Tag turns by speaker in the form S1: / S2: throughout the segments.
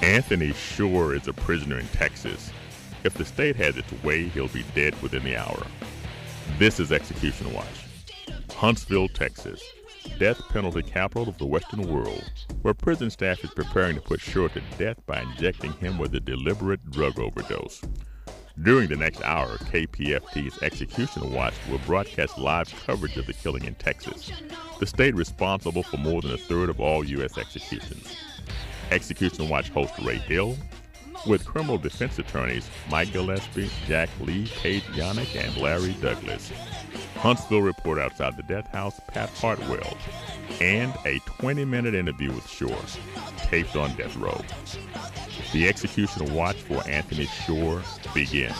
S1: Anthony Shore is a prisoner in Texas. If the state has its way, he'll be dead within the hour. This is Execution Watch. Huntsville, Texas, death penalty capital of the Western world, where prison staff is preparing to put Shore to death by injecting him with a deliberate drug overdose. During the next hour, KPFT's Execution Watch will broadcast live coverage of the killing in Texas, the state responsible for more than a third of all U.S. executions. Execution Watch host Ray Hill, with criminal defense attorneys Mike Gillespie, Jack Lee, Paige Yannick, and Larry Douglas. Huntsville reporter outside the death house, Pat Hartwell, and a 20-minute interview with Shore, taped on death row. The Execution Watch for Anthony Shore begins.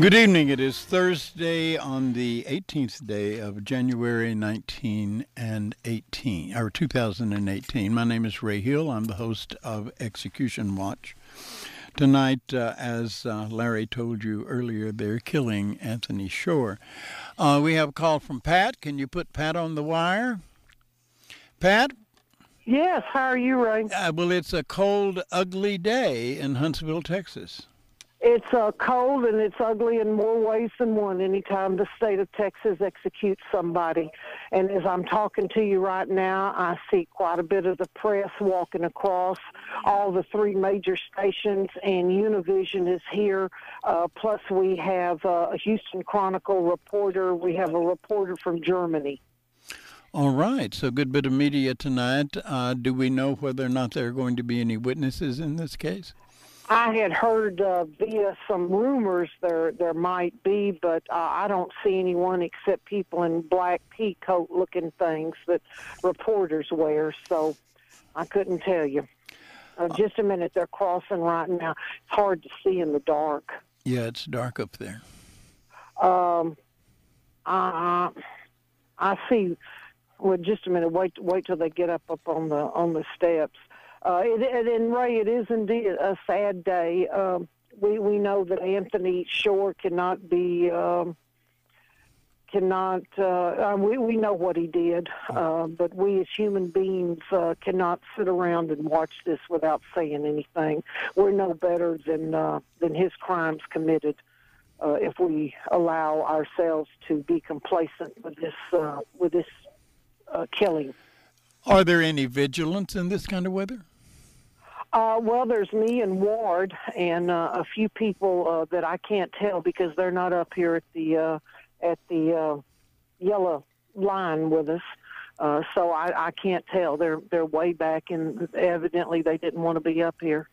S2: Good evening. It is Thursday on the 18th day of January 2018. My name is Ray Hill. I'm the host of Execution Watch. Tonight, as Larry told you earlier, they're killing Anthony Shore. We have a call from Pat. Can you put Pat on the wire? Pat?
S3: Yes. How are you, Ray?
S2: Well, it's a cold, ugly day in Huntsville, Texas.
S3: It's cold and it's ugly in more ways than one anytime the state of Texas executes somebody. And as I'm talking to you right now, I see quite a bit of the press walking across all the three major stations, and Univision is here. Plus we have a Houston Chronicle reporter. We have a reporter from Germany.
S2: All right. So good bit of media tonight. Do we know whether or not there are going to be any witnesses in this case?
S3: I had heard via some rumors there might be, but I don't see anyone except people in black peacoat-looking things that reporters wear, so I couldn't tell you. Just a minute, they're crossing right now. It's hard to see in the dark.
S2: Yeah, it's dark up there.
S3: I see. Well, just a minute. Wait till they get up on the steps. And Ray, it is indeed a sad day. We know that Anthony Shore cannot be, we know what he did, but we as human beings cannot sit around and watch this without saying anything. We're no better than his crimes committed if we allow ourselves to be complacent with this killing.
S2: Are there any vigilance in this kind of weather?
S3: Well, there's me and Ward and a few people that I can't tell because they're not up here at the yellow line with us. So I can't tell. They're way back, and evidently they didn't want to be up here.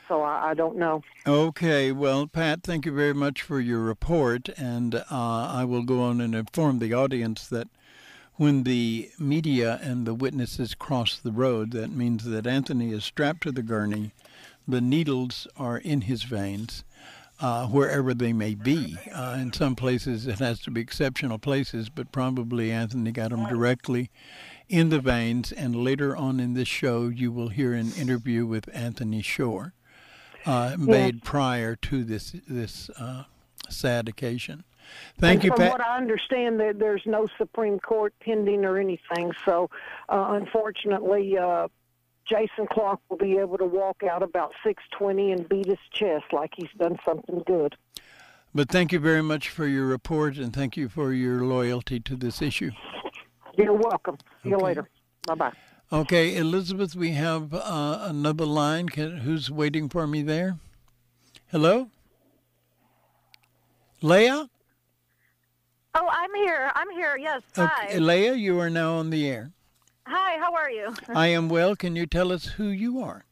S3: So I don't know.
S2: Okay. Well, Pat, thank you very much for your report, and I will go on and inform the audience that when the media and the witnesses cross the road, that means that Anthony is strapped to the gurney. The needles are in his veins, wherever they may be. In some places, it has to be exceptional places, but probably Anthony got them directly in the veins. And later on in this show, you will hear an interview with Anthony Shore, made prior to this sad occasion. Thank you, Pat.
S3: From what I understand, there's no Supreme Court pending or anything. So, unfortunately, Jason Clark will be able to walk out about 6:20 and beat his chest like he's done something good.
S2: But thank you very much for your report, and thank you for your loyalty to this issue.
S3: You're welcome. See you later. Bye-bye.
S2: Okay, Elizabeth, we have another line. Who's waiting for me there? Hello? Leah?
S4: Oh, I'm here. Yes. Hi.
S2: Okay, Leah, you are now on the air.
S4: Hi, how are you?
S2: I am well. Can you tell us who you are?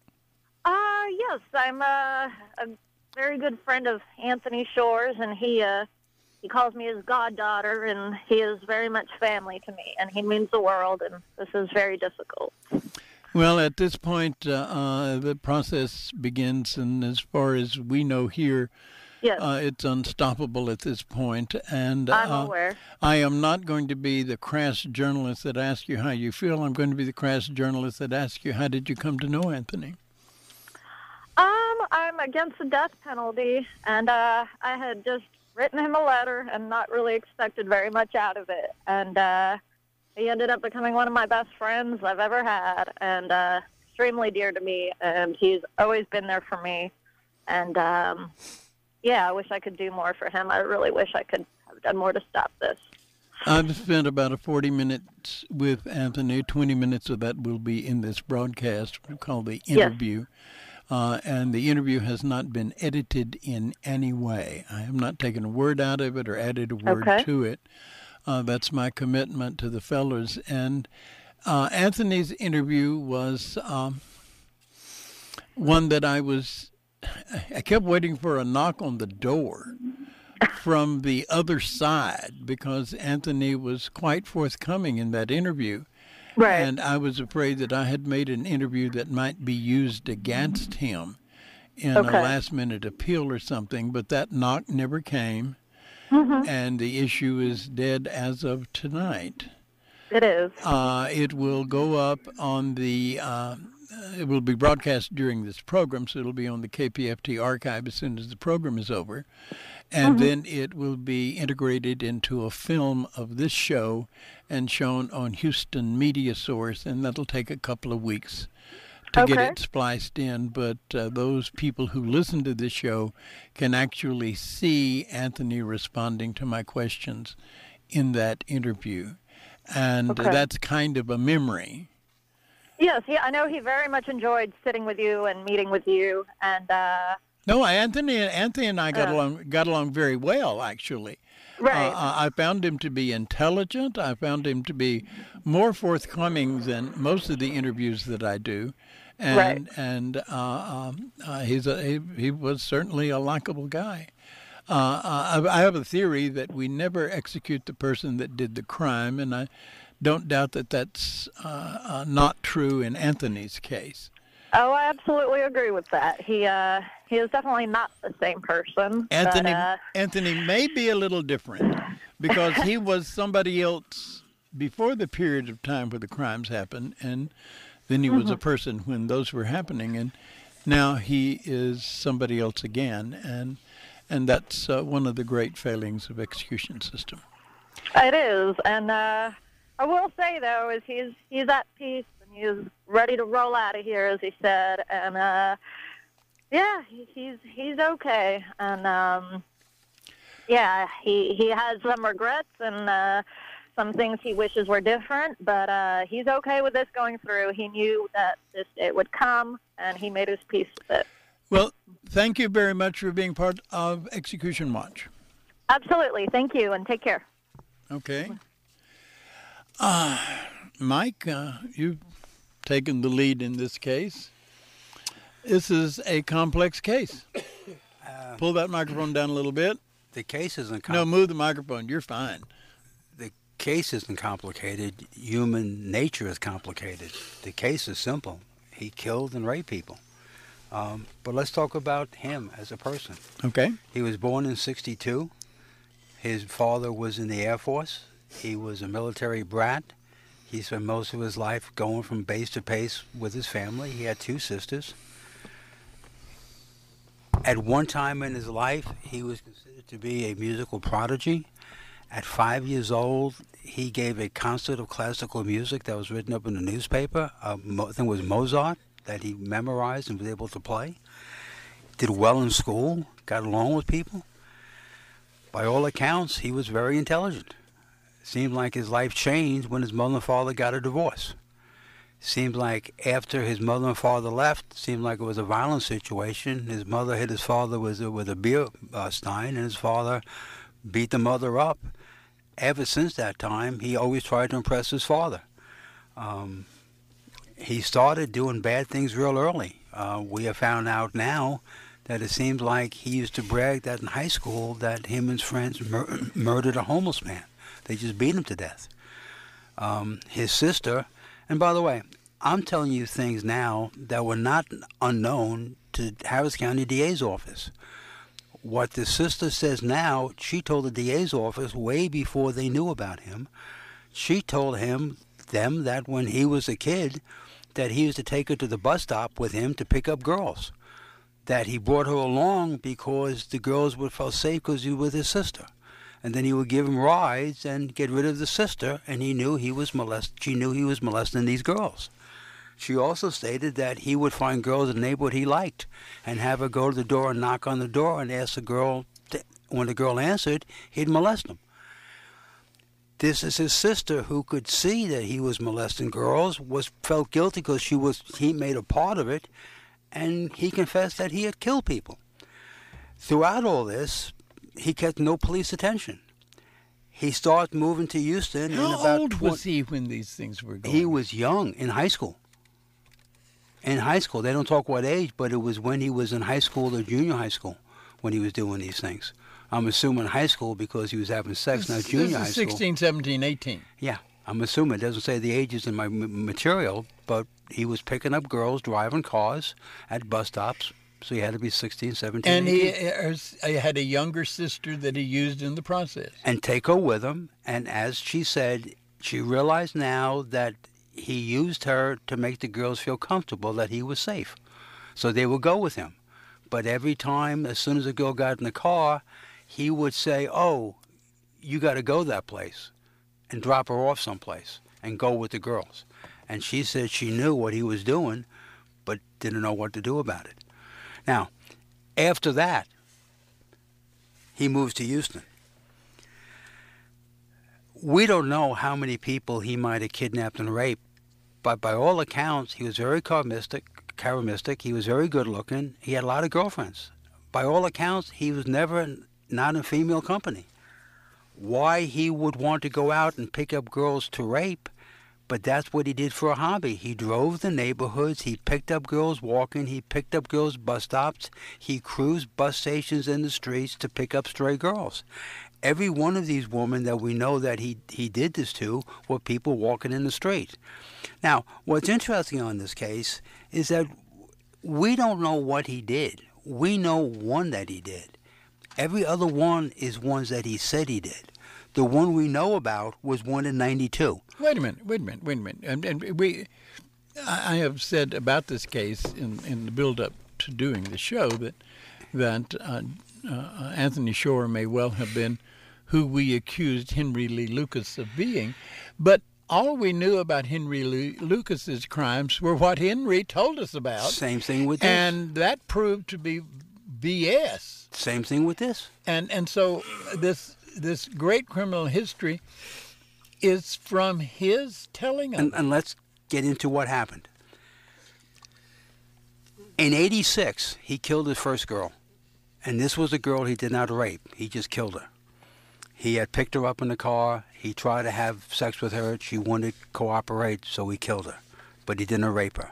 S4: Yes, I'm a very good friend of Anthony Shore's, and he calls me his goddaughter, and he is very much family to me, and he means the world, and this is very difficult.
S2: Well, at this point, the process begins, and as far as we know here,
S4: Yes.
S2: It's unstoppable at this point. And
S4: I'm aware.
S2: I am not going to be the crass journalist that asks you how you feel. I'm going to be the crass journalist that asks you, how did you come to know Anthony?
S4: I'm against the death penalty, and I had just written him a letter and not really expected very much out of it. And he ended up becoming one of my best friends I've ever had, and extremely dear to me, and he's always been there for me. And, yeah, I wish I could do more for him. I really wish I could have done more to stop this.
S2: I've spent about 40 minutes with Anthony. 20 minutes of that will be in this broadcast we call the interview.
S4: Yes.
S2: And the interview has not been edited in any way. I have not taken a word out of it or added a word to it. That's my commitment to the fellows. And Anthony's interview was one that I kept waiting for a knock on the door from the other side, because Anthony was quite forthcoming in that interview.
S4: Right.
S2: And I was afraid that I had made an interview that might be used against him in a last-minute appeal or something, but that knock never came, and the issue is dead as of tonight.
S4: It is.
S2: It will go up on the it will be broadcast during this program, so it'll be on the KPFT archive as soon as the program is over. And then it will be integrated into a film of this show and shown on Houston Media Source, and that'll take a couple of weeks to get it spliced in. But those people who listen to this show can actually see Anthony responding to my questions in that interview. And that's kind of a memory.
S4: Yes, I know he very much enjoyed sitting with you and meeting with you, and
S2: no, Anthony and I got along very well, actually.
S4: Right.
S2: I found him to be intelligent. I found him to be more forthcoming than most of the interviews that I do, and he was certainly a likable guy. I have a theory that we never execute the person that did the crime, and I don't doubt that that's not true in Anthony's case.
S4: Oh, I absolutely agree with that. He is definitely not the same person.
S2: Anthony may be a little different because he was somebody else before the period of time where the crimes happened, and then he was a person when those were happening, and now he is somebody else again, and that's one of the great failings of execution system.
S4: It is, and I will say though, is he's at peace. He's ready to roll out of here, as he said, and yeah, he's okay, and yeah, he has some regrets and some things he wishes were different, but he's okay with this going through. He knew that this day would come, and he made his peace with it.
S2: Well, thank you very much for being part of Execution Watch.
S4: Absolutely, thank you, and take care.
S2: Okay. Mike, you've taken the lead in this case. This is a complex case. Pull that microphone down a little bit.
S5: The case isn't
S2: No, move the microphone. You're fine.
S5: The case isn't complicated. Human nature is complicated. The case is simple. He killed and raped people. But let's talk about him as a person.
S2: Okay.
S5: He was born in '62. His father was in the Air Force. He was a military brat. He spent most of his life going from base to base with his family. He had 2 sisters. At one time in his life, he was considered to be a musical prodigy. At 5 years old, he gave a concert of classical music that was written up in the newspaper. I think it was Mozart that he memorized and was able to play. Did well in school, got along with people. By all accounts, he was very intelligent. Seemed like his life changed when his mother and father got a divorce. Seemed like after his mother and father left, seemed like it was a violent situation. His mother hit his father with a beer stein, and his father beat the mother up. Ever since that time, he always tried to impress his father. He started doing bad things real early. We have found out now that it seems like he used to brag that in high school that him and his friends murdered a homeless man. They just beat him to death. His sister, and by the way, I'm telling you things now that were not unknown to Harris County DA's office. What the sister says now, she told the DA's office way before they knew about him. She told them that when he was a kid, that he used to take her to the bus stop with him to pick up girls. That he brought her along because the girls would feel safe because he was with his sister. And then he would give him rides and get rid of the sister, and she knew he was molesting these girls. She also stated that he would find girls in the neighborhood he liked and have her go to the door and knock on the door and ask the girl, when the girl answered, he'd molest them. This is his sister, who could see that he was molesting girls, felt guilty because he made a part of it, and he confessed that he had killed people. Throughout all this, he kept no police attention. He started moving to Houston.
S2: How old was he when these things were going on?
S5: He was young, in high school. In high school. They don't talk what age, but it was when he was in high school or junior high school when he was doing these things. I'm assuming high school because he was having sex, not junior high school.
S2: 16, 17, 18.
S5: Yeah, I'm assuming. It doesn't say the ages in my material, but he was picking up girls, driving cars at bus stops. So he had to be 16, 17,
S2: and
S5: 18.
S2: he had a younger sister that he used in the process.
S5: And take her with him. And as she said, she realized now that he used her to make the girls feel comfortable that he was safe. So they would go with him. But every time, as soon as a girl got in the car, he would say, oh, you got to go that place, and drop her off someplace and go with the girls. And she said she knew what he was doing, but didn't know what to do about it. Now, after that, he moves to Houston. We don't know how many people he might have kidnapped and raped, but by all accounts, he was very charismatic. He was very good-looking. He had a lot of girlfriends. By all accounts, he was never not in female company. Why he would want to go out and pick up girls to rape, but that's what he did for a hobby. He drove the neighborhoods. He picked up girls walking. He picked up girls bus stops. He cruised bus stations in the streets to pick up stray girls. Every one of these women that we know that he did this to were people walking in the street. Now, what's interesting on this case is that we don't know what he did. We know one that he did. Every other one is ones that he said he did. The one we know about was one in 92.
S2: Wait a minute. And I have said about this case in the build-up to doing the show that Anthony Shore may well have been who we accused Henry Lee Lucas of being, but all we knew about Henry Lee Lucas's crimes were what Henry told us about.
S5: Same thing with this.
S2: And that proved to be BS.
S5: Same thing with this.
S2: And so this great criminal history is from his telling us.
S5: And let's get into what happened. In 86, he killed his first girl. And this was a girl he did not rape. He just killed her. He had picked her up in the car. He tried to have sex with her. She wouldn't cooperate, so he killed her. But he didn't rape her.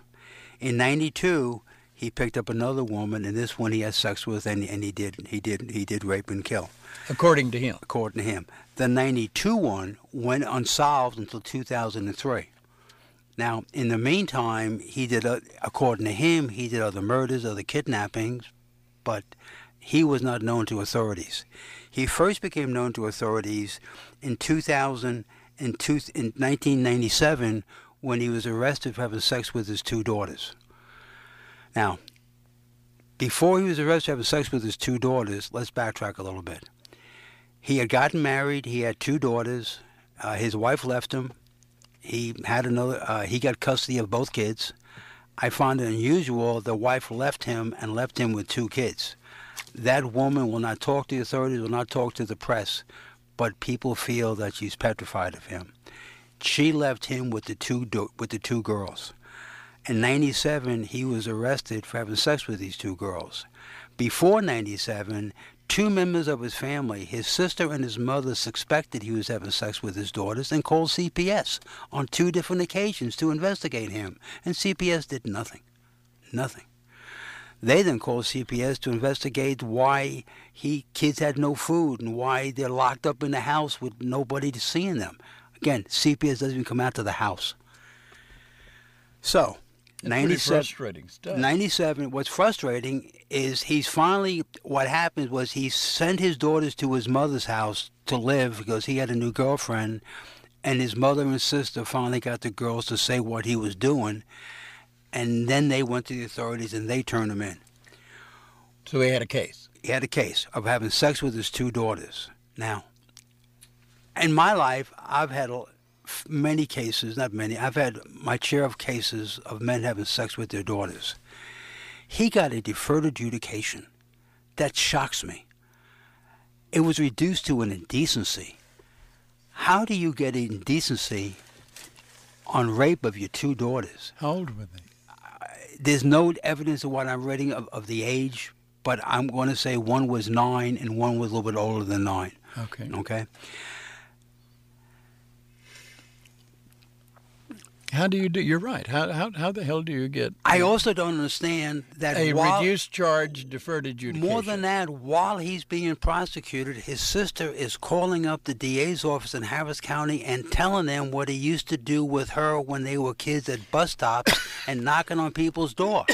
S5: In 92, he picked up another woman, and this one he had sex with, and he did rape and kill.
S2: According to him.
S5: According to him. The 92 one went unsolved until 2003. Now, in the meantime, according to him, he did other murders, other kidnappings, but he was not known to authorities. He first became known to authorities in 1997 when he was arrested for having sex with his two daughters. Now, before he was arrested for having sex with his two daughters, let's backtrack a little bit. He had gotten married. He had two daughters. His wife left him. He got custody of both kids. I found it unusual the wife left him with two kids. That woman will not talk to the authorities, will not talk to the press, but people feel that she's petrified of him. She left him with the two girls. In 97, he was arrested for having sex with these two girls. Before 97, two members of his family, his sister and his mother, suspected he was having sex with his daughters and called CPS on 2 different occasions to investigate him. And CPS did nothing. Nothing. They then called CPS to investigate why kids had no food and why they're locked up in the house with nobody seeing them. Again, CPS doesn't even come out to the house. So,
S2: Pretty frustrating stuff.
S5: 97, what's frustrating is what happened was he sent his daughters to his mother's house to live because he had a new girlfriend, and his mother and sister finally got the girls to say what he was doing, and then they went to the authorities and they turned him in.
S2: So he had a case.
S5: He had a case of having sex with his 2 daughters. Now, in my life, I've had many cases, not many, I've had my share of cases of men having sex with their daughters. He got a deferred adjudication. That shocks me. It was reduced to an indecency. How do you get indecency on rape of your 2 daughters?
S2: How old were they?
S5: There's no evidence of what I'm reading of the age, but I'm going to say one was 9 and one was a little bit older than 9.
S2: Okay.
S5: Okay?
S2: How do you do? You're right. How the hell do you get?
S5: I also don't understand that
S2: a reduced charge, deferred adjudication.
S5: More than that, while he's being prosecuted, his sister is calling up the DA's office in Harris County and telling them what he used to do with her when they were kids at bus stops and knocking on people's door.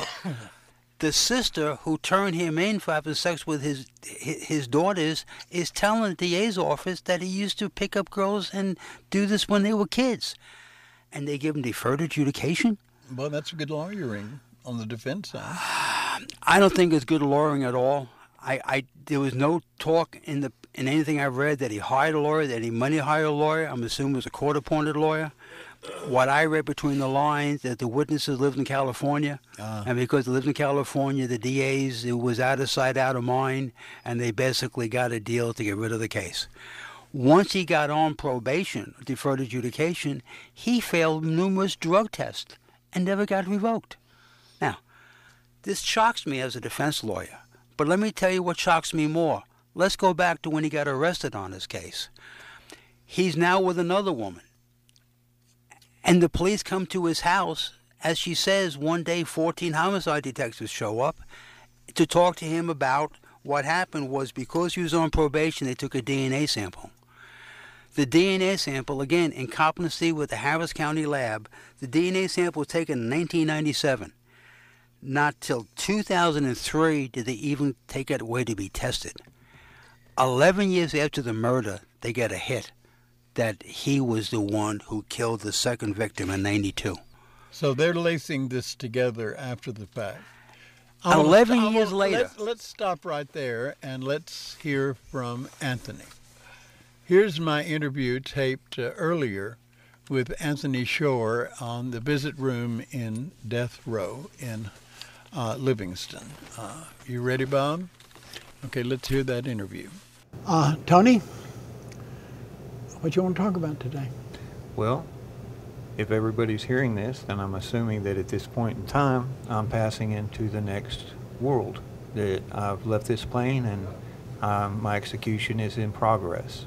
S5: The sister who turned him in for having sex with his daughters is telling the DA's office that he used to pick up girls and do this when they were kids. And they give him deferred adjudication?
S2: Well, that's good lawyering on the defense side.
S5: I don't think it's good lawyering at all. There was no talk in anything I read that he hired a lawyer, that he money hired a lawyer. I'm assuming it was a court-appointed lawyer. What I read between the lines, that the witnesses lived in California, and because they lived in California, the DAs, it was out of sight, out of mind, and they basically got a deal to get rid of the case. Once he got on probation, deferred adjudication, he failed numerous drug tests and never got revoked. Now, this shocks me as a defense lawyer, but let me tell you what shocks me more. Let's go back to when he got arrested on this case. He's now with another woman, and the police come to his house. As she says, one day 14 homicide detectives show up to talk to him about what happened was because he was on probation, they took a DNA sample. The DNA sample, again, in competency with the Harris County lab, the DNA sample was taken in 1997. Not till 2003 did they even take it away to be tested. 11 years after the murder, they get a hit that he was the one who killed the second victim in 92.
S2: So they're lacing this together after the fact.
S5: 11 years later.
S2: Let's stop right there and let's hear from Anthony. Here's my interview taped earlier with Anthony Shore on the visit room in Death Row in Livingston. You ready, Bob? Okay, let's hear that interview. Tony, what you want to talk about today?
S6: Well, if everybody's hearing this, then I'm assuming that at this point in time, I'm passing into the next world, that I've left this plane and my execution is in progress.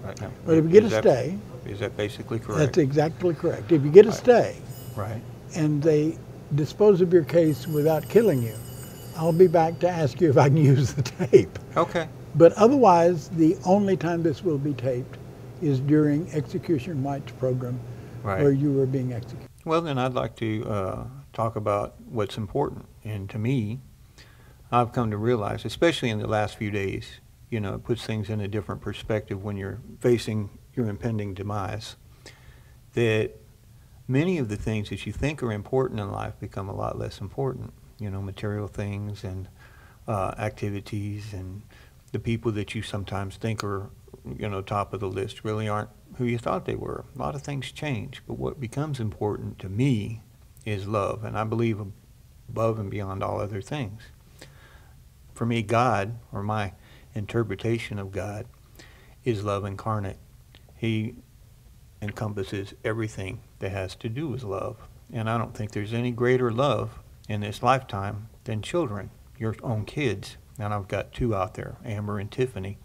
S6: Right now.
S7: But if you get a stay...
S6: Is that basically correct?
S7: That's exactly correct. If you get a stay,
S6: right,
S7: and they dispose of your case without killing you, I'll be back to ask you if I can use the tape.
S6: Okay.
S7: But otherwise, the only time this will be taped is during Execution White's program,
S6: right,
S7: where you were being executed.
S6: Well, then I'd like to talk about what's important. And to me, I've come to realize, especially in the last few days, you know, it puts things in a different perspective when you're facing your impending demise, that many of the things that you think are important in life become a lot less important. You know, material things and activities, and the people that you sometimes think are, you know, top of the list really aren't who you thought they were. A lot of things change, but what becomes important to me is love, and I believe above and beyond all other things. For me, God, or my interpretation of God, is love incarnate. He encompasses everything that has to do with love, and I don't think there's any greater love in this lifetime than children, your own kids. And I've got 2 out there, Amber and Tiffany.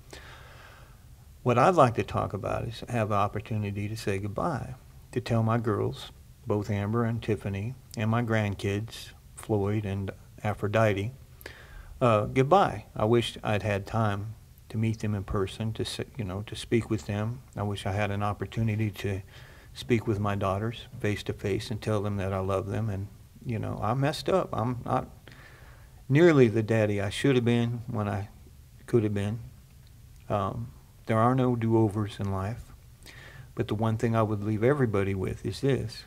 S6: What I'd like to talk about is have the opportunity to say goodbye, to tell my girls, both Amber and Tiffany, and my grandkids, Floyd and Aphrodite, goodbye. I wish I'd had time to meet them in person, to speak with them. I wish I had an opportunity to speak with my daughters face to face and tell them that I love them, and you know, I messed up. I'm not nearly the daddy I should have been when I could have been. There are no do-overs in life. But the one thing I would leave everybody with is this,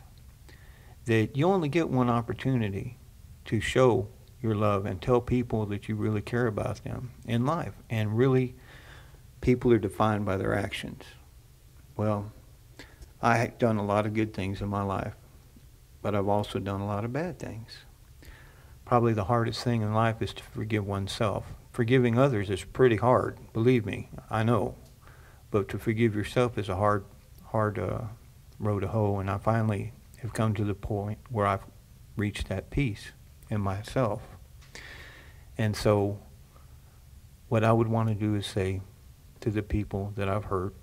S6: that you only get one opportunity to show your love and tell people that you really care about them in life. And really, people are defined by their actions. Well, I've done a lot of good things in my life, but I've also done a lot of bad things. Probably the hardest thing in life is to forgive oneself. Forgiving others is pretty hard, believe me, I know. But to forgive yourself is a hard road to hoe, and I finally have come to the point where I've reached that peace in myself. And so what I would want to do is say to the people that I've hurt,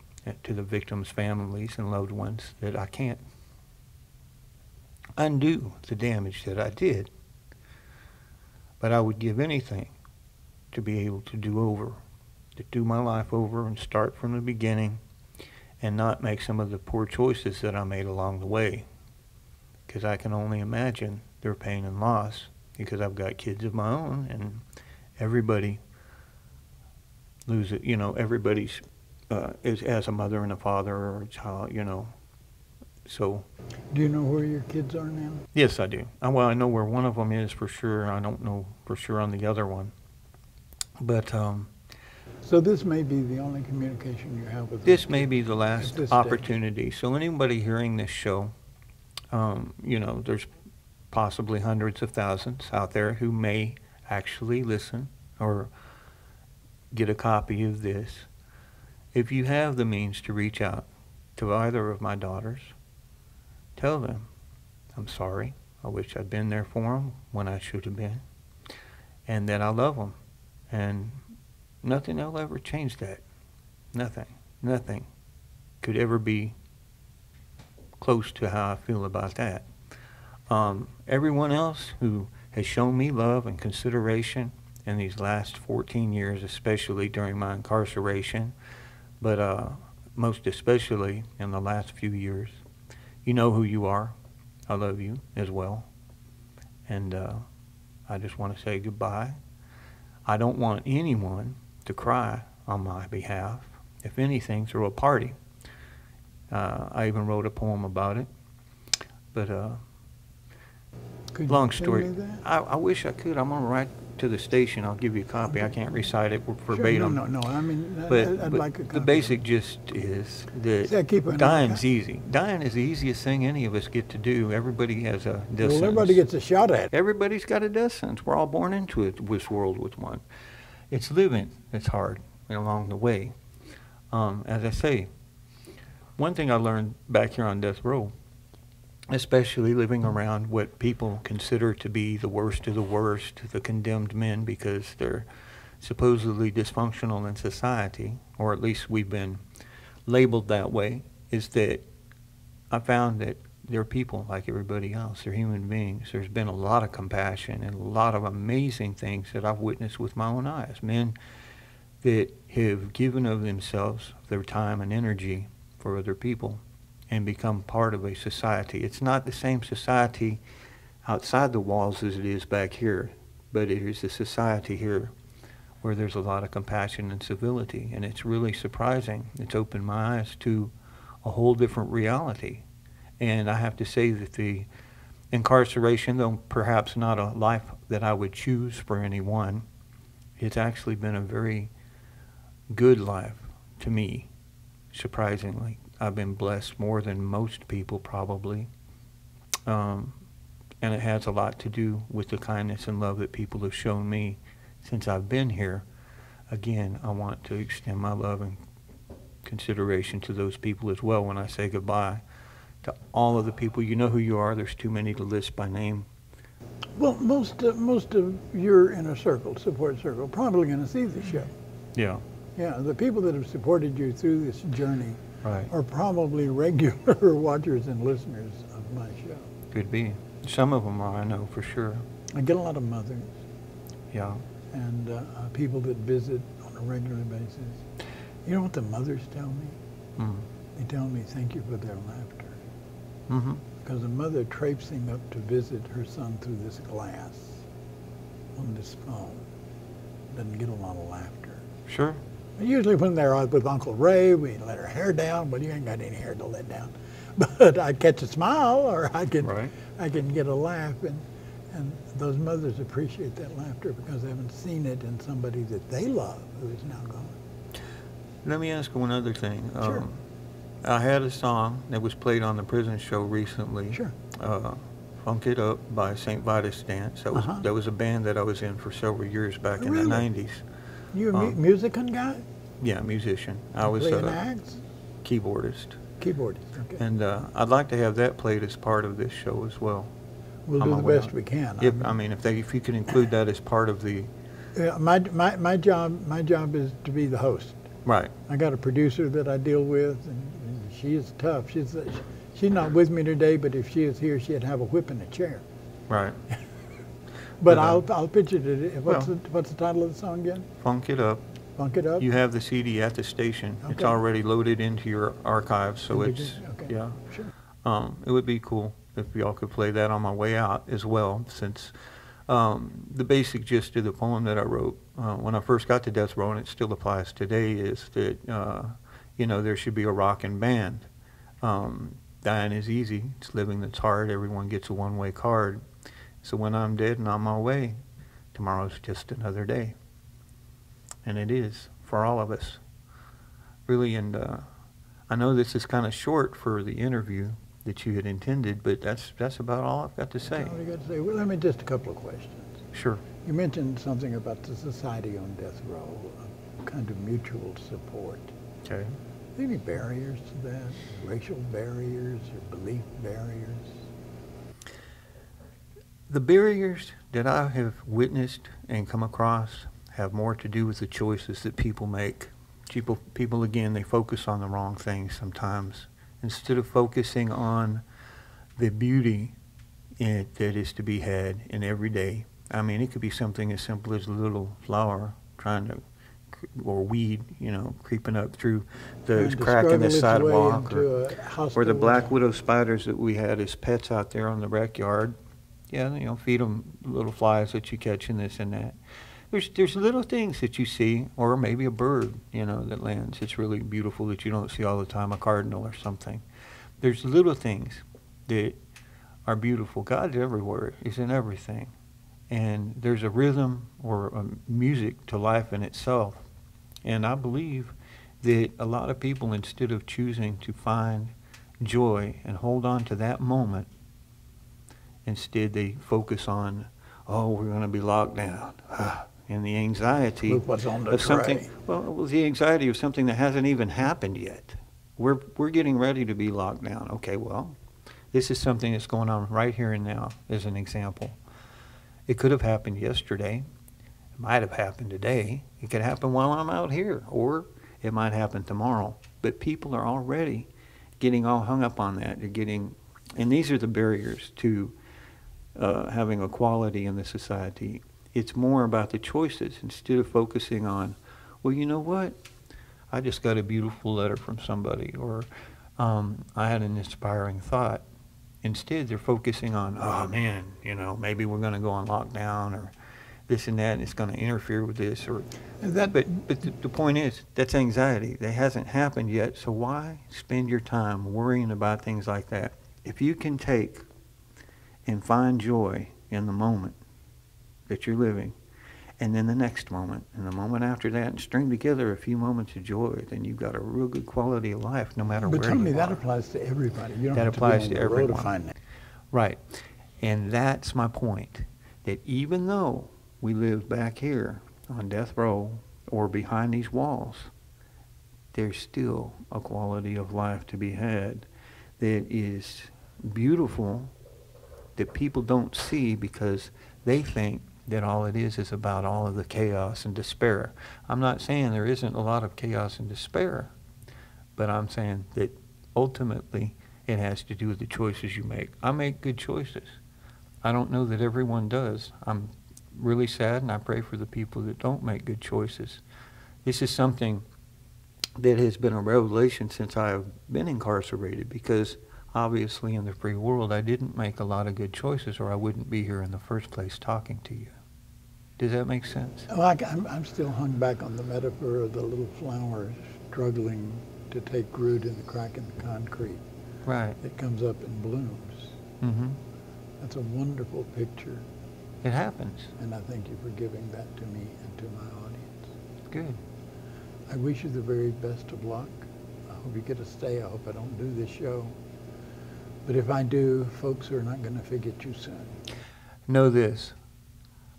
S6: to the victims' families and loved ones, that I can't undo the damage that I did, but I would give anything to be able to do my life over and start from the beginning and not make some of the poor choices that I made along the way, because I can only imagine their pain and loss, because I've got kids of my own, and everybody loses, you know, everybody's as a mother and a father or a child, you know. So.
S7: Do you know where your kids are now?
S6: Yes, I do. Well, I know where one of them is for sure. I don't know for sure on the other one. But
S7: so this may be the only communication you have with them.
S6: This may be the last opportunity. So anybody hearing this show, you know, there's possibly hundreds of thousands out there who may actually listen or get a copy of this. If you have the means to reach out to either of my daughters, tell them, I'm sorry, I wish I'd been there for them when I should have been, and that I love them. And nothing will ever change that. Nothing could ever be close to how I feel about that. Everyone else who has shown me love and consideration in these last 14 years, especially during my incarceration, but most especially in the last few years, you know who you are. I love you as well. And I just want to say goodbye. I don't want anyone to cry on my behalf. If anything, throw a party. I even wrote a poem about it. But long story. I wish I could. I'm going to write to the station. I'll give you a copy. I can't recite it verbatim.
S7: Sure, no. I mean, I'd like a copy.
S6: The basic gist is that dying's easy. Dying is the easiest thing any of us get to do. Everybody has a death sentence.
S7: Everybody gets a shot at it.
S6: Everybody's got a death sentence. We're all born into this world with one. It's living that's hard along the way. As I say, one thing I learned back here on death row, especially living around what people consider to be the worst of the worst, the condemned men, because they're supposedly dysfunctional in society, or at least we've been labeled that way, is that I found that they're people like everybody else. They're human beings. There's been a lot of compassion and a lot of amazing things that I've witnessed with my own eyes. Men that have given of themselves, their time and energy for other people, and become part of a society. It's not the same society outside the walls as it is back here, but it is a society here where there's a lot of compassion and civility, and it's really surprising. It's opened my eyes to a whole different reality. And I have to say that the incarceration, though perhaps not a life that I would choose for anyone, it's actually been a very good life to me, surprisingly. I've been blessed more than most people probably, and it has a lot to do with the kindness and love that people have shown me since I've been here. Again, I want to extend my love and consideration to those people as well when I say goodbye to all of the people. You know who you are. There's too many to list by name.
S7: Well, most of your inner circle, support circle, probably going to see the show.
S6: Yeah.
S7: Yeah, the people that have supported you through this journey
S6: right.
S7: are probably regular watchers and listeners of my show.
S6: Could be. Some of them are, I know for sure.
S7: I get a lot of mothers.
S6: Yeah.
S7: And people that visit on a regular basis. You know what the mothers tell me?
S6: Mm.
S7: They tell me, thank you for their laughter.
S6: Mm-hmm.
S7: because a mother traipsing up to visit her son through this glass on this phone doesn't get a lot of laughter.
S6: Sure.
S7: Usually when they're out with Uncle Ray, we let her hair down, but you ain't got any hair to let down. But I catch a smile, or I can get a laugh, and those mothers appreciate that laughter because they haven't seen it in somebody that they love who is now gone.
S6: Let me ask one other thing.
S7: Sure.
S6: I had a song that was played on the prison show recently.
S7: Sure.
S6: Funk It Up by St. Vitus Dance. That was a band that I was in for several years back in the 90s.
S7: You a musician guy?
S6: Yeah, musician. I was
S7: Playing axe?
S6: Keyboardist.
S7: Keyboardist, okay.
S6: And I'd like to have that played as part of this show as well.
S7: We'll do the best we can.
S6: If you could include that as part of the...
S7: My job is to be the host.
S6: Right.
S7: I got a producer that I deal with, and she is tough. She's not with me today, but if she is here, she'd have a whip in a chair.
S6: Right.
S7: But I'll pitch it. What's the title of the song again?
S6: Funk It Up.
S7: Funk It Up.
S6: You have the CD at the station.
S7: Okay.
S6: It's already loaded into your archive, so
S7: Okay. Sure.
S6: It would be cool if y'all could play that on my way out as well, since the basic gist of the poem that I wrote when I first got to death row, and it still applies today, is that there should be a rockin' band. Dying is easy. It's living that's hard. Everyone gets a one-way card. So when I'm dead and on my way, tomorrow's just another day. And it is for all of us, really. And I know this is kind of short for the interview that you had intended, but that's about all I've got to say.
S7: That's all you got to say. Well, let me just a couple of questions.
S6: Sure.
S7: You mentioned something about the Society on Death Row, a kind of mutual support.
S6: Okay.
S7: Are there any barriers to that? Racial barriers or belief barriers?
S6: The barriers that I have witnessed and come across have more to do with the choices that people make. People again, they focus on the wrong things sometimes. Instead of focusing on the beauty that is to be had in every day. I mean, it could be something as simple as a little flower or weed, creeping up through the crack in the sidewalk, or the black widow spiders that we had as pets out there on the backyard. Yeah, feed them little flies that you catch and this and that. There's little things that you see, or maybe a bird, that lands. It's really beautiful that you don't see all the time, a cardinal or something. There's little things that are beautiful. God's everywhere. He's in everything. And there's a rhythm or a music to life in itself. And I believe that a lot of people, instead of choosing to find joy and hold on to that moment, instead they focus on, we're going to be locked down. And the anxiety
S7: Look what's on the
S6: of something.
S7: tray.
S6: Well, the anxiety of something that hasn't even happened yet. We're getting ready to be locked down. Okay, well, this is something that's going on right here and now, as an example. It could have happened yesterday. It might have happened today. It could happen while I'm out here, or it might happen tomorrow. But people are already getting all hung up on that. And these are the barriers to having equality in the society. It's more about the choices instead of focusing on, well, you know what? I just got a beautiful letter from somebody, or I had an inspiring thought. Instead, they're focusing on, oh man, maybe we're going to go on lockdown, or this and that, and it's going to interfere with this, or that. But the point is, that's anxiety. That hasn't happened yet. So why spend your time worrying about things like that? If you can take and find joy in the moment that you're living, and then the next moment, and the moment after that, and string together a few moments of joy, then you've got a real good quality of life, no matter where you are.
S7: But tell me, that applies to everybody. You don't
S6: that
S7: have
S6: applies
S7: to be
S6: to
S7: on the road
S6: everyone.
S7: to find that.
S6: Right. And that's my point, that even though we live back here on death row or behind these walls, there's still a quality of life to be had that is beautiful, that people don't see because they think that all it is about all of the chaos and despair. I'm not saying there isn't a lot of chaos and despair, but I'm saying that ultimately it has to do with the choices you make. I make good choices. I don't know that everyone does. I'm really sad, and I pray for the people that don't make good choices. This is something that has been a revelation since I have been incarcerated, because obviously in the free world, I didn't make a lot of good choices, or I wouldn't be here in the first place talking to you. Does that make sense?
S7: Well, I'm still hung back on the metaphor of the little flower struggling to take root in the crack in the concrete.
S6: Right.
S7: It comes up and blooms.
S6: Mm-hmm.
S7: That's a wonderful picture,
S6: It happens.
S7: and I thank you for giving that to me and to my audience.
S6: Good.
S7: I wish you the very best of luck. I hope you get a stay. I hope I don't do this show. But if I do, folks are not going to forget you soon.
S6: Know this.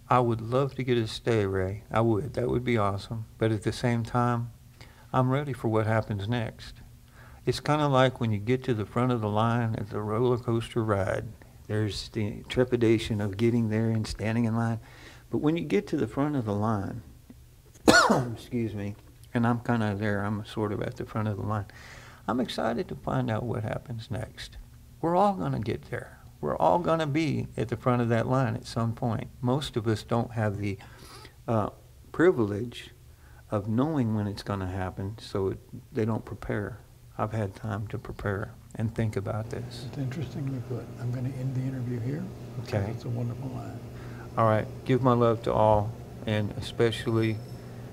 S6: I would love to get a stay, Ray. I would. That would be awesome. But at the same time, I'm ready for what happens next. It's kind of like when you get to the front of the line at the roller coaster ride. There's the trepidation of getting there and standing in line. But when you get to the front of the line, excuse me, and I'm kind of there, I'm sort of at the front of the line, I'm excited to find out what happens next. We're all going to get there. We're all going to be at the front of that line at some point. Most of us don't have the privilege of knowing when it's going to happen, so they don't prepare. I've had time to prepare and think about this.
S7: It's interestingly put. I'm going to end the interview here.
S6: Okay.
S7: It's a wonderful line.
S6: All right. Give my love to all, and especially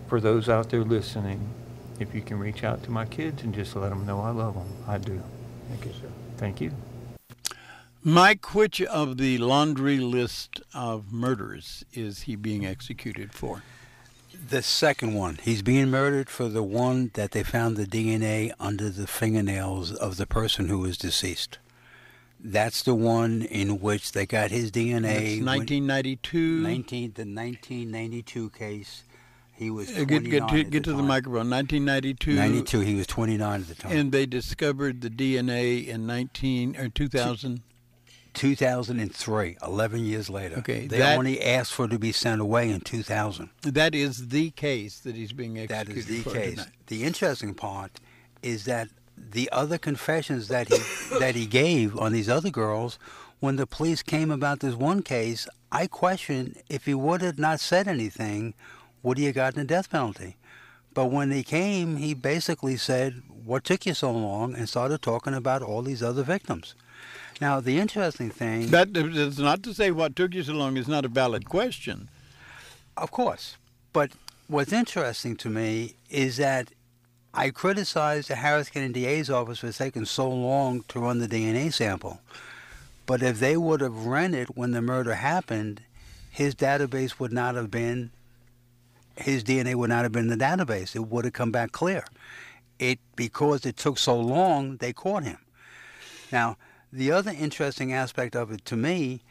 S6: for those out there listening, if you can reach out to my kids and just let them know I love them. I do.
S7: Thank you, sir.
S6: Thank you.
S2: Mike, which of the laundry list of murders is he being executed for?
S5: The second one. He's being murdered for the one that they found the DNA under the fingernails of the person who was deceased. That's the one in which they got his DNA.
S2: That's 1992.
S5: The 1992 case. He was 29
S2: Get to the microphone. 1992.
S5: 92. He was 29 at the time.
S2: And they discovered the DNA in 2000.
S5: 2003, 11 years later.
S2: Okay,
S5: They only asked for it to be sent away in 2000.
S2: That is the case that he's being executed
S5: That is the
S2: for
S5: case.
S2: tonight.
S5: The interesting part is that the other confessions that he gave on these other girls, when the police came about this one case, I question if he would have not said anything, would he have gotten the death penalty? But when he came, he basically said, "What took you so long?" and started talking about all these other victims. Now, the interesting thing...
S2: That is not to say what took you so long is not a valid question.
S5: Of course. But what's interesting to me is that I criticized the Harris County DA's office for taking so long to run the DNA sample. But if they would have run it when the murder happened, his database would not have been... His DNA would not have been in the database. It would have come back clear. Because it took so long, they caught him. Now... The other interesting aspect of it to me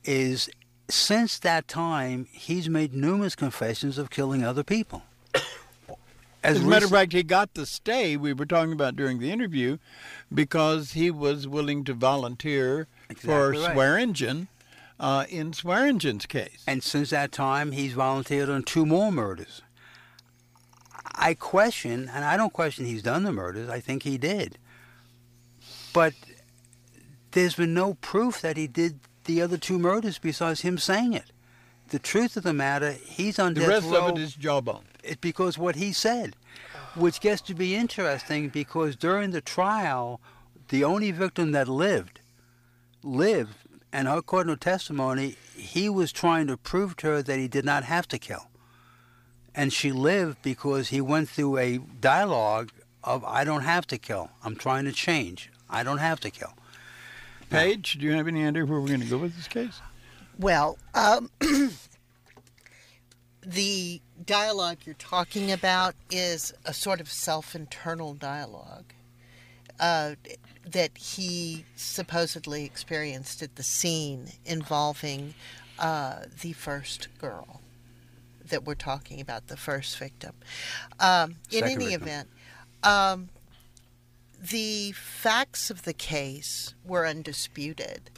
S5: is since that time, he's made numerous confessions of killing other people.
S2: As a matter of fact, he got the stay we were talking about during the interview because he was willing to volunteer for Swearingen in Swearingen's case.
S5: And since that time, he's volunteered on 2 more murders. I question, and I don't question he's done the murders, I think he did. But... there's been no proof that he did the other 2 murders besides him saying it. The truth of the matter, he's on death row.
S2: The rest of it is jawbone.
S5: It's because what he said, which gets to be interesting because during the trial, the only victim that lived, and according to testimony, he was trying to prove to her that he did not have to kill. And she lived because he went through a dialogue of, I don't have to kill. I'm trying to change. I don't have to kill.
S2: Paige, do you have any idea where we're going to go with this case?
S8: Well, the dialogue you're talking about is a sort of self-internal dialogue that he supposedly experienced at the scene involving the first girl that we're talking about, the first victim. In any event, the facts of the case were undisputed,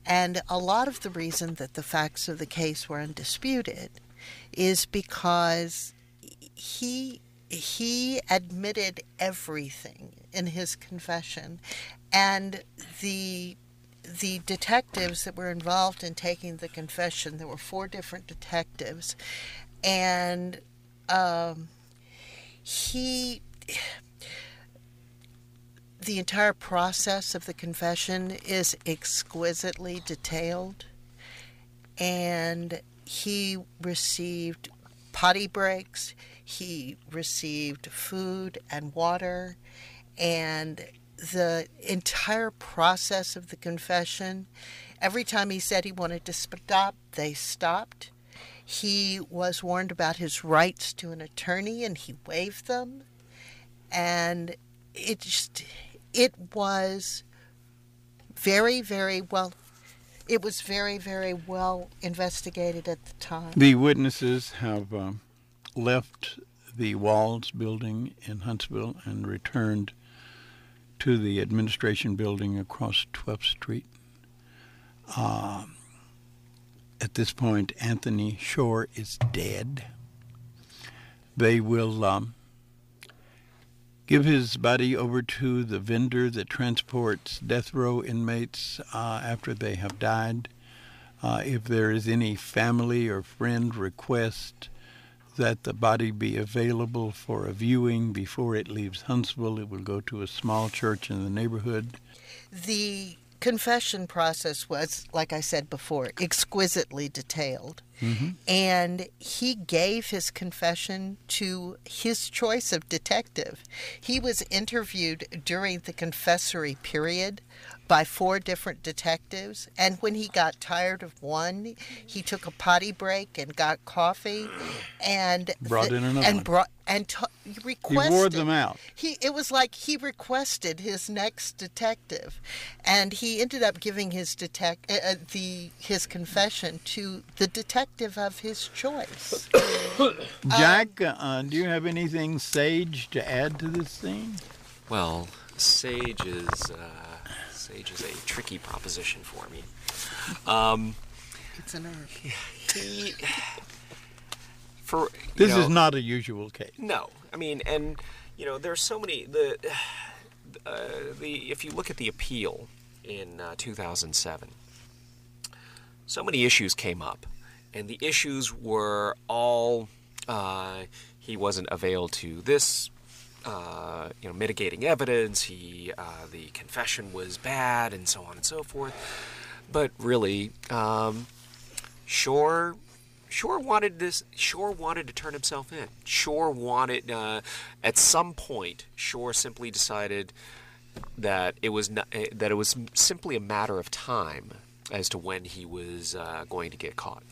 S8: and a lot of the reason that the facts of the case were undisputed is because he admitted everything in his confession, and the detectives that were involved in taking the confession, there were 4 different detectives, and the entire process of the confession is exquisitely detailed, and he received potty breaks, he received food and water, and the entire process of the confession, every time he said he wanted to stop, they stopped. He was warned about his rights to an attorney, and he waived them. And it was very, very well, it was very, very well investigated at the time.
S2: The witnesses have left the Walls building in Huntsville and returned to the administration building across 12th Street. At this point, Anthony Shore is dead. They will give his body over to the vendor that transports death row inmates after they have died. If there is any family or friend request that the body be available for a viewing before it leaves Huntsville, it will go to a small church in the neighborhood.
S8: The confession process was, like I said before, exquisitely detailed. Mm-hmm. And he gave his confession to his choice of detective. He was interviewed during the confessory period by 4 different detectives, and when he got tired of one, he took a potty break and got coffee, and
S2: brought in another
S8: requested.
S2: He wore them out.
S8: It was like he requested his next detective, and he ended up giving his his confession to the detective of his choice.
S2: Jack, do you have anything sage to add to this scene?
S9: Well, sage is a tricky proposition for me.
S8: It's an herb.
S2: This is not a usual case.
S9: No, I mean, and there's so many. If you look at the appeal in 2007, so many issues came up, and the issues were all he wasn't availed to this. Mitigating evidence. The confession was bad, and so on and so forth. But really, Shore wanted this. Shore wanted to turn himself in. Shore wanted. At some point, Shore simply decided that it was simply a matter of time as to when he was going to get caught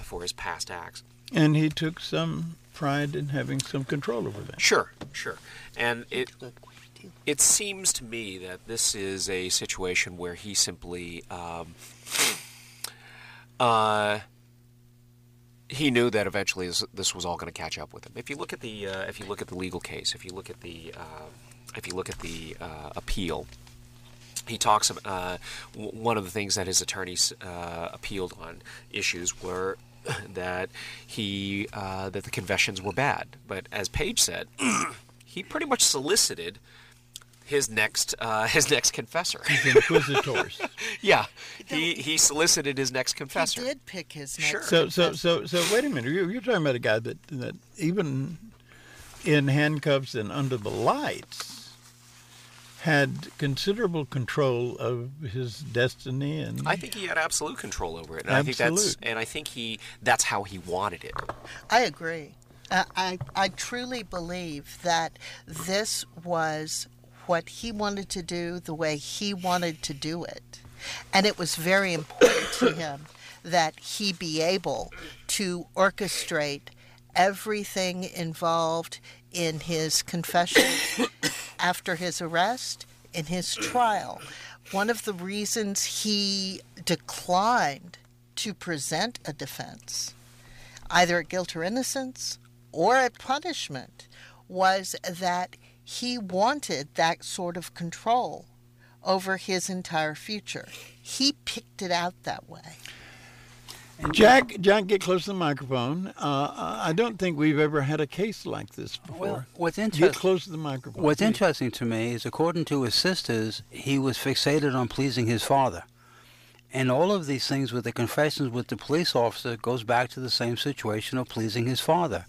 S9: for his past acts.
S2: And he took some pride in having some control over that.
S9: Sure. And it seems to me that this is a situation where he simply he knew that eventually this was all going to catch up with him. If you look at the legal case, if you look at the appeal, he talks about one of the things that his attorneys appealed on issues were that that the confessions were bad. But as Paige said, he pretty much solicited his next confessor.
S2: His inquisitors.
S9: Yeah, he solicited his next confessor.
S8: He did pick his next.
S9: Sure.
S2: So wait a minute. You're talking about a guy that even in handcuffs and under the lights had considerable control of his destiny, and
S9: I think he had absolute control over it. And I think that's how he wanted it.
S8: I agree. I truly believe that this was what he wanted to do the way he wanted to do it. And it was very important to him that he be able to orchestrate everything involved in his confession after his arrest, in his trial. One of the reasons he declined to present a defense, either at guilt or innocence or at punishment, was that he wanted that sort of control over his entire future. He picked it out that way.
S2: Jack, get close to the microphone. I don't think we've ever had a case like this before.
S5: Well,
S2: get close to the microphone.
S5: What's
S2: please.
S5: interesting to me is, according to his sisters, he was fixated on pleasing his father. And all of these things with the confessions with the police officer goes back to the same situation of pleasing his father.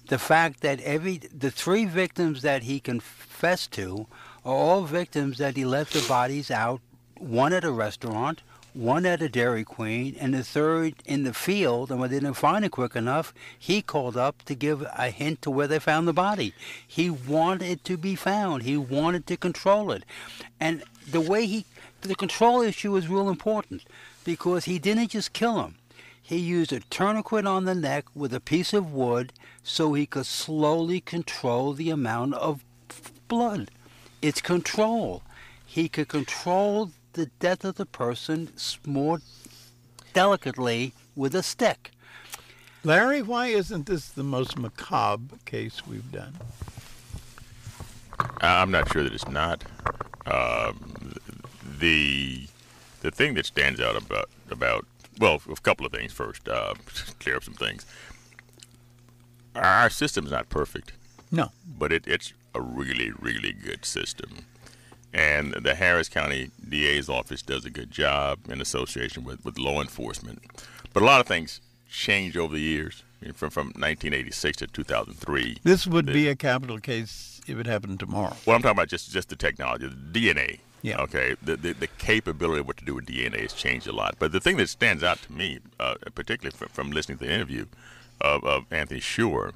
S5: The fact that the 3 victims that he confessed to are all victims that he left the bodies out, one at a restaurant, one at a Dairy Queen, and the third in the field. And when they didn't find it quick enough, he called up to give a hint to where they found the body. He wanted it to be found. He wanted to control it. And the control issue is real important, because he didn't just kill him. He used a tourniquet on the neck with a piece of wood so he could slowly control the amount of blood. It's control. He could control the death of the person more delicately with a stick.
S2: Larry, why isn't this the most macabre case we've done?
S1: I'm not sure that it's not. The thing that stands out about well, a couple of things first. Clear up some things. Our system's not perfect.
S2: No.
S1: But it's a really, really good system. And the Harris County DA's office does a good job in association with law enforcement. But a lot of things changed over the years. I mean, from 1986 to 2003.
S2: This would be a capital case if it happened tomorrow.
S1: Well, I'm talking about just the technology, the DNA.
S2: Yeah.
S1: Okay. The capability of what to do with DNA has changed a lot. But the thing that stands out to me, particularly from listening to the interview of Anthony Shore,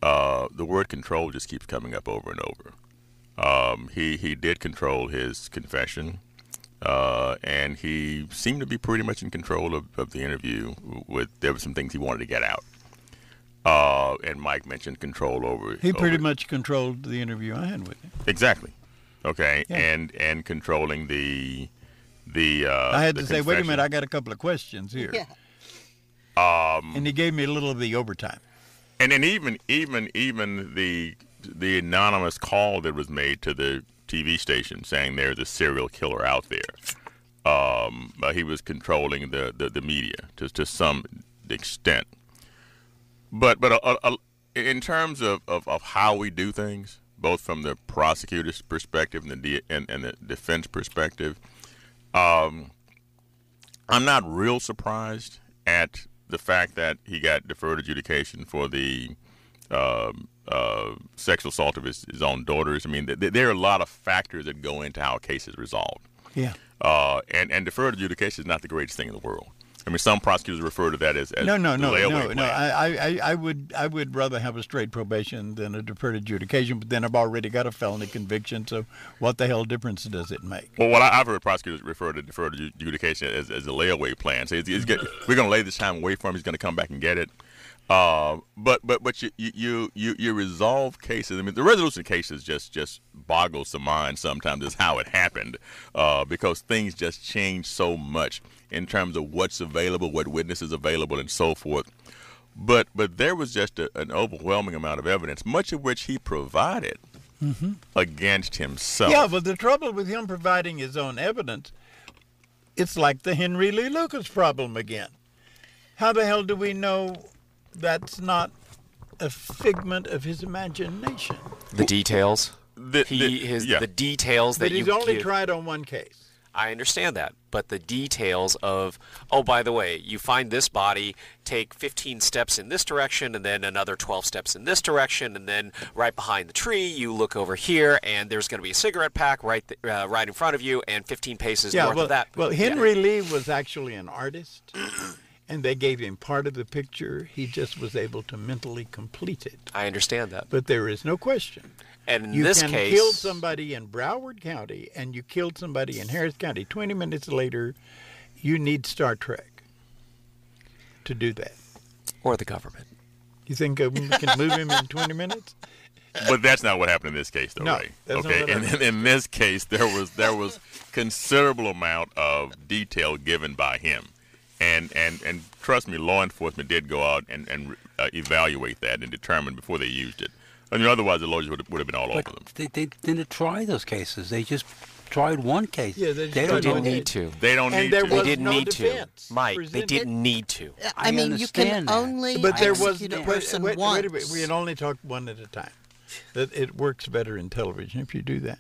S1: the word control just keeps coming up over and over. He did control his confession, and he seemed to be pretty much in control of the interview. There were some things he wanted to get out. And Mike mentioned control over.
S2: He pretty much controlled the interview I had with him.
S1: Exactly. Okay.
S2: Yeah.
S1: And controlling the.
S2: I had to say, wait a
S1: confession.
S2: minute, I got a couple of questions here.
S8: Yeah.
S2: And he gave me a little of the overtime.
S1: And then even the anonymous call that was made to the TV station saying there's a serial killer out there. He was controlling the media to some extent. But in terms of how we do things, both from the prosecutor's perspective and the defense perspective, I'm not real surprised at the fact that he got deferred adjudication for the sexual assault of his own daughters. I mean, there are a lot of factors that go into how a case is resolved.
S2: Yeah.
S1: And deferred adjudication is not the greatest thing in the world. I mean, some prosecutors refer to that as
S2: No.
S1: layaway plan.
S2: I would rather have a straight probation than a deferred adjudication, but then I've already got a felony conviction, so what the hell difference does it make?
S1: Well, what I've heard prosecutors refer to deferred adjudication as a layaway plan. So we're going to lay this time away for him. He's going to come back and get it. But you resolve cases. I mean, the resolution of cases just boggles the mind sometimes is how it happened, because things just change so much in terms of what's available, what witnesses available, and so forth. But there was just an overwhelming amount of evidence, much of which he provided against himself.
S2: Yeah, but the trouble with him providing his own evidence, it's like the Henry Lee Lucas problem again. How the hell do we know that's not a figment of his imagination?
S9: The details.
S1: The
S9: details that
S2: but he's
S9: you
S2: only
S9: give.
S2: tried on one case.
S9: I understand that, but the details of, oh, by the way, you find this body, take 15 steps in this direction, and then another 12 steps in this direction, and then right behind the tree, you look over here, and there's going to be a cigarette pack right in front of you, and 15 paces north of that.
S2: Well, Henry Lee was actually an artist, and they gave him part of the picture. He just was able to mentally complete it.
S9: I understand that.
S2: But there is no question.
S9: And in
S2: you
S9: this
S2: can
S9: case,
S2: kill somebody in Broward County and you killed somebody in Harris County. 20 minutes later, you need Star Trek to do that.
S9: Or the government.
S2: You think we can move him in 20 minutes?
S1: But that's not what happened in this case, though,
S2: No,
S1: right?
S2: that's not
S1: Okay,
S2: what
S1: and
S2: happened.
S1: in this case, there was considerable amount of detail given by him, and trust me, law enforcement did go out and evaluate that and determine before they used it. I mean, otherwise the lawyers would have been all over them.
S5: They didn't try those cases. They just tried one case.
S2: Yeah, they
S5: don't
S9: didn't
S5: know-
S9: need to.
S1: They don't
S2: And
S1: need
S2: there
S1: to.
S9: They
S2: was
S9: didn't
S2: no
S9: need to.
S2: defense
S9: Mike, they
S2: presented.
S9: didn't need to.
S8: I mean, you can
S5: understand that.
S8: only
S2: But there was
S8: execute a person
S2: wait,
S8: once.
S2: we can only talk one at a time. That it works better in television if you do that.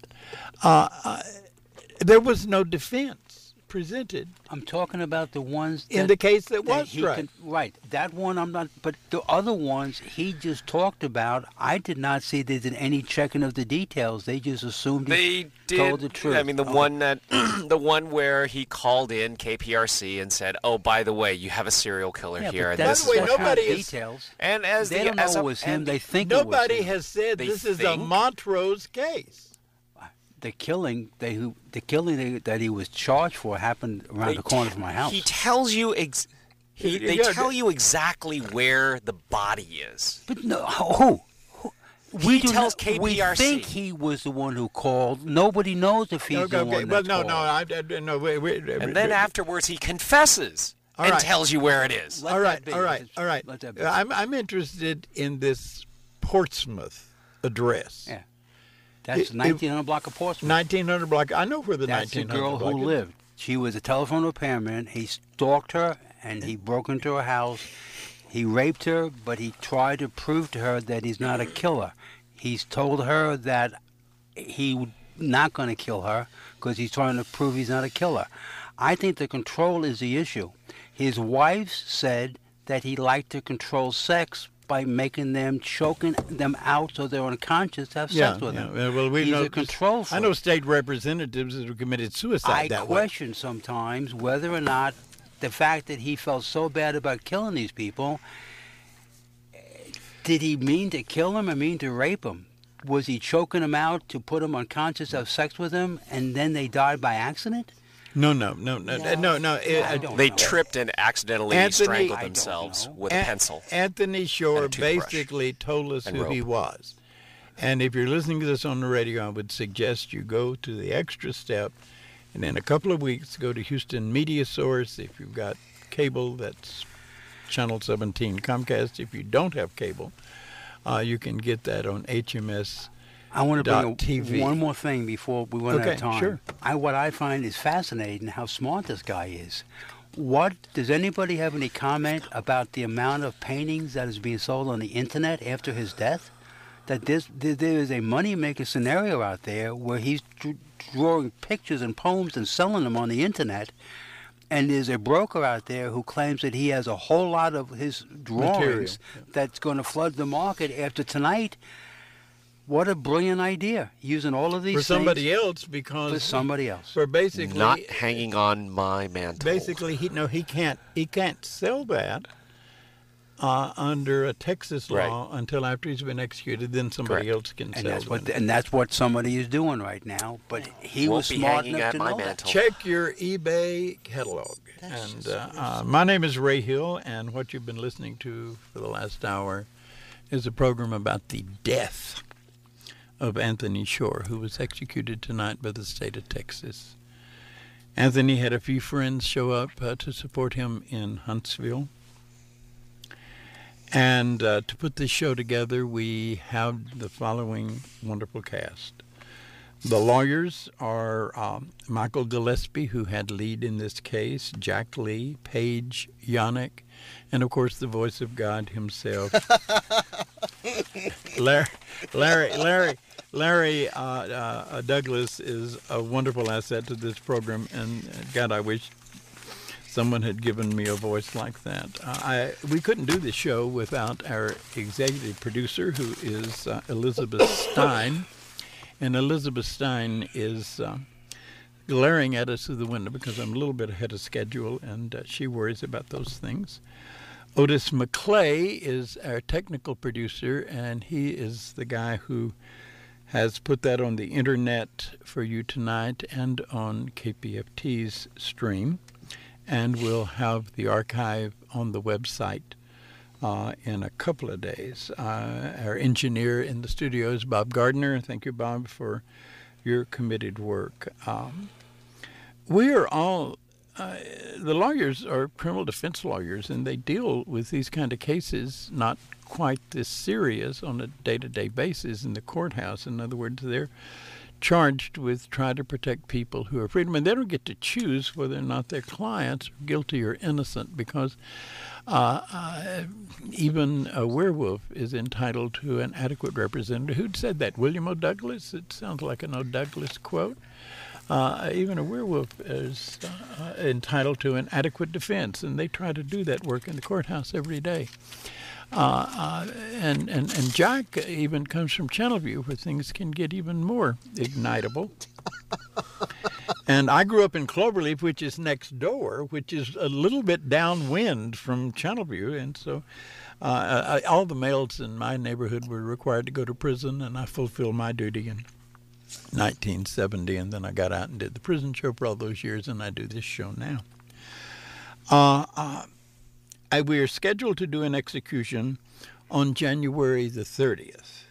S2: There was no defense presented.
S5: I'm talking about the ones
S2: in the case that was tried.
S5: Right. That one I'm not. But the other ones he just talked about, I did not see they did any checking of the details. They just assumed he told the truth.
S9: I mean, the one that, the one where he called in KPRC and said, "Oh, by the way, you have a serial killer here."
S5: But
S2: by the way, nobody is.
S5: Details.
S9: And as
S5: they don't know it was him, they think
S2: nobody
S5: it was him.
S2: has said this is a Montrose case.
S5: The killing that he was charged for happened around the corner from my house.
S9: He tells you they tell you exactly where the body is.
S5: But no, who?
S9: He tells KPRC.
S5: We think he was the one who called. Nobody knows if he's the one that called.
S2: No, wait.
S9: And then afterwards he confesses and tells you where it is.
S2: All right. I'm interested in this Portsmouth address.
S5: Yeah. That's 1900 block of Portsmouth.
S2: 1900 block. I know where the 1900 block is.
S5: That's the girl who lived. She was a telephone repairman. He stalked her, and he broke into her house. He raped her, but he tried to prove to her that he's not a killer. He's told her that he's not going to kill her because he's trying to prove he's not a killer. I think the control is the issue. His wife said that he liked to control sex by making them, choking them out so they're unconscious to have sex with them.
S2: Well,
S5: he's a control freak.
S2: I know state representatives who committed suicide that way.
S5: I question sometimes whether or not the fact that he felt so bad about killing these people, did he mean to kill them or mean to rape them? Was he choking them out to put them unconscious, have sex with them, and then they died by accident?
S2: No.
S9: They tripped and accidentally strangled themselves with a pencil.
S2: Anthony Shore basically told us who he was. And if you're listening to this on the radio, I would suggest you go to the extra step, and in a couple of weeks, go to Houston Media Source. If you've got cable, that's Channel 17 Comcast. If you don't have cable, you can get that on HMS.
S5: I want to bring one more thing before we run out of time.
S2: Sure.
S5: What I find is fascinating how smart this guy is. Does anybody have any comment about the amount of paintings that is being sold on the internet after his death? That there is a money-maker scenario out there where he's drawing pictures and poems and selling them on the internet, and there's a broker out there who claims that he has a whole lot of his drawings that's going to flood the market after tonight. What a brilliant idea, using all of these things.
S2: For somebody else, because...
S5: For somebody else.
S2: For basically...
S9: Not hanging on my mantle.
S2: Basically, he can't sell that under a Texas law until after he's been executed. Then somebody else can sell it.
S5: And that's what somebody is doing right now. But he was smart enough to know that.
S2: Check your eBay catalog. My name is Ray Hill, and what you've been listening to for the last hour is a program about the death of Anthony Shore, who was executed tonight by the state of Texas. Anthony had a few friends show up to support him in Huntsville. And to put this show together, we have the following wonderful cast. The lawyers are Michael Gillespie, who had lead in this case, Jack Lee, Paige Yannick, and, of course, the voice of God himself, Larry Douglas is a wonderful asset to this program, and God, I wish someone had given me a voice like that. We couldn't do the show without our executive producer, who is Elizabeth Stein, and Elizabeth Stein is glaring at us through the window because I'm a little bit ahead of schedule, and she worries about those things. Otis McClay is our technical producer, and he is the guy who has put that on the internet for you tonight and on KPFT's stream. And we'll have the archive on the website in a couple of days. Our engineer in the studio is Bob Gardner. Thank you, Bob, for your committed work. We are all, the lawyers are criminal defense lawyers, and they deal with these kind of cases not quite this serious on a day-to-day basis in the courthouse. In other words, they're charged with trying to protect people who are freedom, and they don't get to choose whether or not their clients are guilty or innocent, because even a werewolf is entitled to an adequate representative. Who'd said that? William O. Douglas? It sounds like an O. Douglas quote. Even a werewolf is entitled to an adequate defense, and they try to do that work in the courthouse every day. And Jack even comes from Channelview, where things can get even more ignitable. And I grew up in Cloverleaf, which is next door, which is a little bit downwind from Channelview, and so all the males in my neighborhood were required to go to prison, and I fulfilled my duty in 1970, and then I got out and did the prison show for all those years, and I do this show now. We are scheduled to do an execution on January the 30th.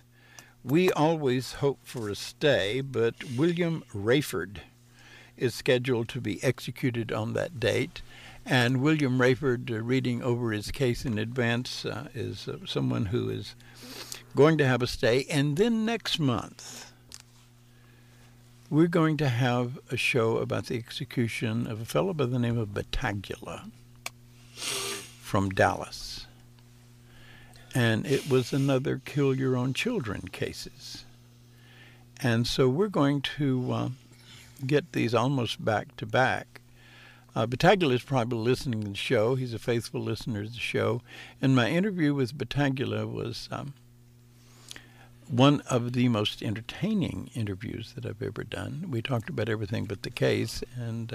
S2: We always hope for a stay, but William Rayford is scheduled to be executed on that date. And William Rayford, reading over his case in advance, is someone who is going to have a stay. And then next month, we're going to have a show about the execution of a fellow by the name of Battaglia from Dallas. And it was another kill your own children cases. And so we're going to get these almost back to back. Battaglia is probably listening to the show. He's a faithful listener to the show. And my interview with Battaglia was one of the most entertaining interviews that I've ever done. We talked about everything but the case, and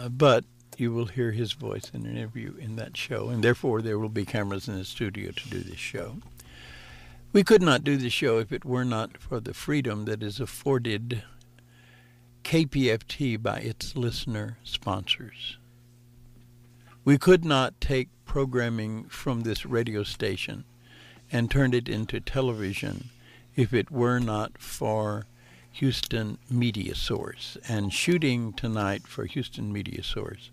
S2: but you will hear his voice in an interview in that show, and therefore there will be cameras in the studio to do this show. We could not do the show if it were not for the freedom that is afforded KPFT by its listener sponsors. We could not take programming from this radio station and turn it into television if it were not for Houston Media Source. And shooting tonight for Houston Media Source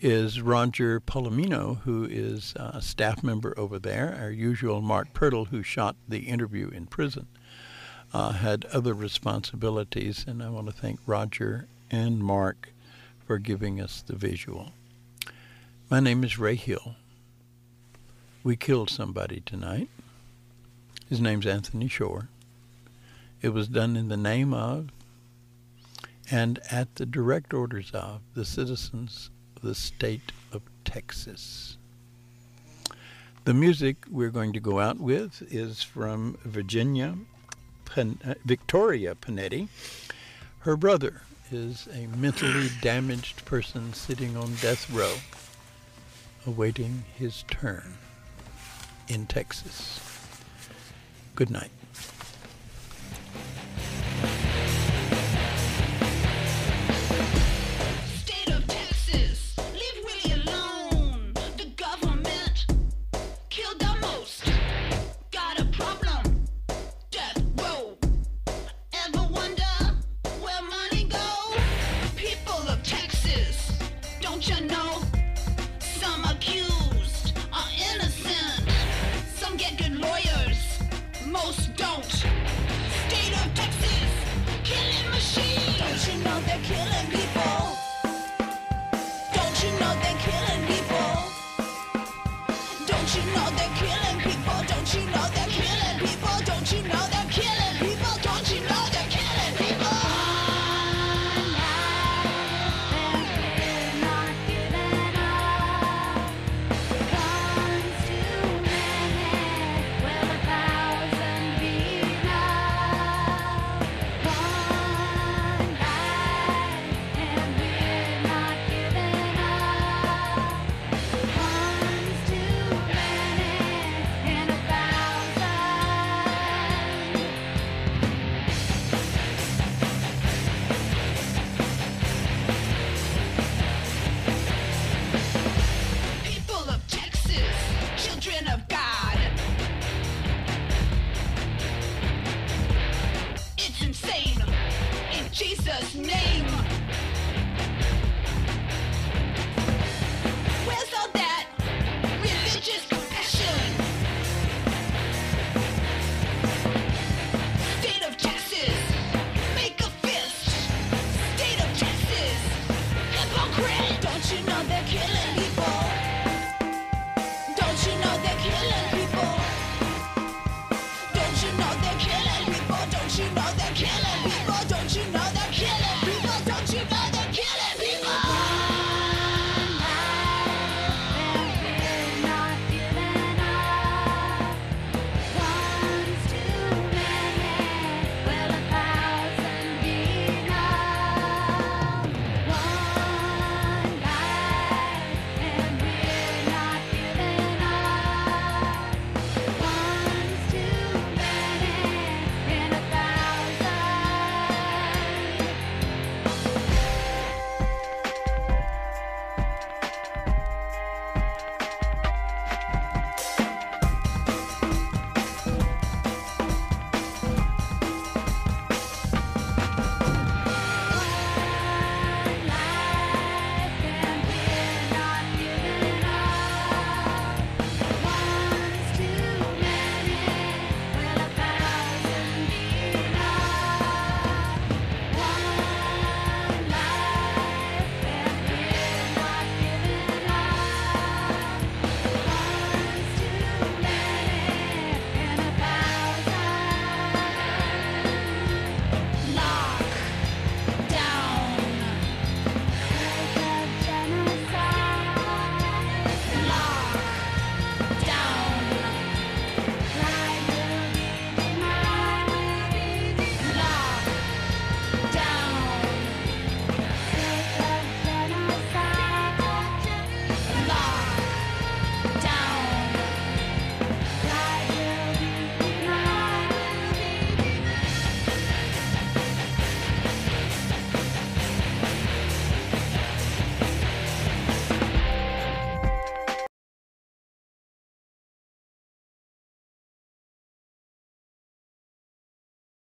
S2: is Roger Palomino, who is a staff member over there. Our usual Mark Pirtle, who shot the interview in prison, had other responsibilities, and I want to thank Roger and Mark for giving us the visual. My name is Ray Hill. We killed somebody tonight. His name's Anthony Shore. It was done in the name of and at the direct orders of the citizens of the state of Texas. The music we're going to go out with is from Victoria Panetti. Her brother is a mentally damaged person sitting on death row, awaiting his turn in Texas. Good night.
S10: State of Texas, leave Willie alone. The government killed the most. Got a problem, death row. Ever wonder where money go? People of Texas, don't you know? Some accused are innocent. Some get good lawyers, most don't. State of Texas, killing machine. Don't you know they're killing people? Don't you know they're killing people? Don't you know they're killing people? Don't you know they're killing people? Don't you know they're killing people? Don't you know they're killing people? People of Texas, children of God. It's insane, in Jesus' name. Where's all that religious compassion? State of Texas, make a fist. State of Texas, hypocrite. Don't you know they're killing